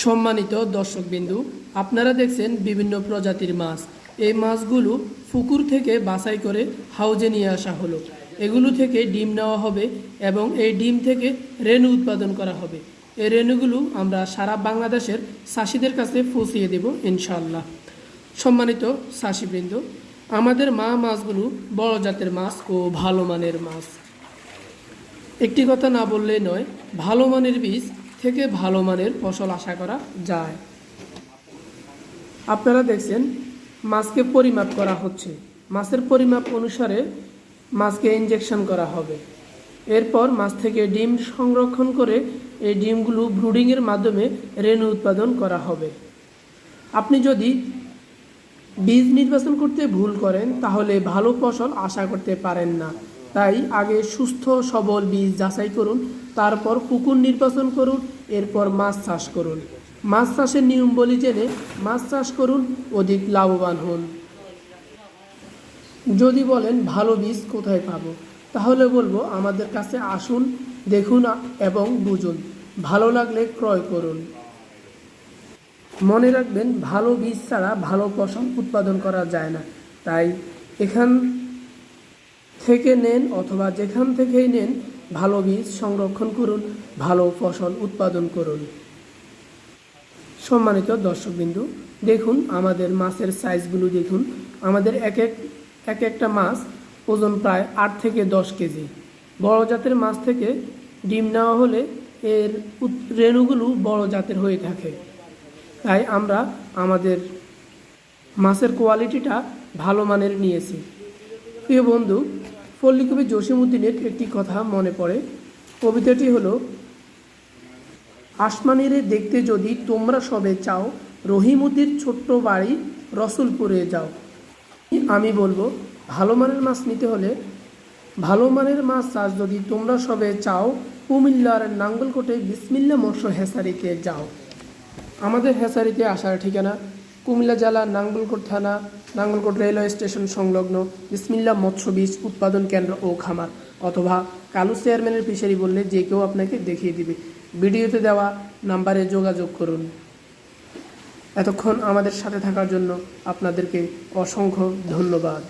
সম্মানিত দর্শকবিন্দু, আপনারা দেখছেন বিভিন্ন প্রজাতির মাছ। এই মাছগুলো পুকুর থেকে বাছাই করে হাউজে নিয়ে আসা হলো। এগুলো থেকে ডিম নেওয়া হবে এবং এই ডিম থেকে রেণু উৎপাদন করা হবে। এই রেণুগুলো আমরা সারা বাংলাদেশের চাষিদের কাছে পৌঁছিয়ে দেব ইনশাআল্লাহ। সম্মানিত চাষিবৃন্দ, আমাদের মাছগুলো বড় জাতের মাছ ও ভালো মানের মাছ। একটি কথা না বললেই নয়, ভালো মানের বীজ থেকে ভালো মানের ফসল আশা করা যায়। আপনারা দেখছেন মাছকে পরিমাপ করা হচ্ছে। মাছের পরিমাপ অনুসারে মাছকে ইনজেকশন করা হবে। এরপর মাছ থেকে ডিম সংরক্ষণ করে এই ডিমগুলো ব্রুডিংয়ের মাধ্যমে রেণু উৎপাদন করা হবে। আপনি যদি বীজ নির্বাচন করতে ভুল করেন তাহলে ভালো ফসল আশা করতে পারেন না। তাই আগে সুস্থ সবল বীজ যাচাই করুন, তারপর পুকুর নির্বাচন করুন, এরপর মাছ চাষ করুন। মাছ চাষের নিয়মবলী জেনে মাছ চাষ করুন, অধিক লাভবান হন। যদি বলেন ভালো বীজ কোথায় পাবো, তাহলে বলবো আমাদের কাছে আসুন, দেখুন এবং বুঝুন। ভালো লাগলে ক্রয় করুন। মনে রাখবেন, ভালো বীজ ছাড়া ভালো ফসল উৎপাদন করা যায় না। তাই এখান থেকে নেন অথবা যেখান থেকেই নেন, ভালো বীজ সংরক্ষণ করুন, ভালো ফসল উৎপাদন করুন। সম্মানিত দর্শকবিন্দু, দেখুন আমাদের মাছের সাইজগুলো দেখুন। আমাদের এক একটা মাছ ওজন প্রায় 8 থেকে 10 কেজি। বড় জাতের মাছ থেকে ডিম নেওয়া হলে এর রেণুগুলো বড় জাতের হয়ে থাকে। তাই আমরা আমাদের মাছের কোয়ালিটিটা ভালো মানের নিয়েছি। প্রিয় বন্ধু, পল্লীকবি জসিমউদ্দিনের একটি কথা মনে পড়ে। কবিতাটি হলো, আসমানিরে দেখতে যদি তোমরা সবে চাও, রহিমুদ্দির ছোট্ট বাড়ি রসুলপুরে যাও। আমি বলবো, ভালো মানের মাছ নিতে হলে, ভালো মানের মাছ চাষ যদি তোমরা সবে চাও, কুমিল্লার নাঙ্গলকোটে বিসমিল্লা মৎস্য হ্যাচারিতে যাও। আমাদের হ্যাচারিতে আসার ঠিকানা কুমিল্লা জেলা নাঙ্গলকোট থানা, নাঙ্গলকোট রেলওয়ে স্টেশন সংলগ্ন বিসমিল্লা মৎস্য বীজ উৎপাদন কেন্দ্র ও খামার, অথবা কালু চেয়ারম্যানের ফিশারি বললে যে কেউ আপনাকে দেখিয়ে দিবে। ভিডিওতে দেওয়া নাম্বারে যোগাযোগ করুন। এতক্ষণ আমাদের সাথে থাকার জন্য আপনাদেরকে অসংখ্য ধন্যবাদ।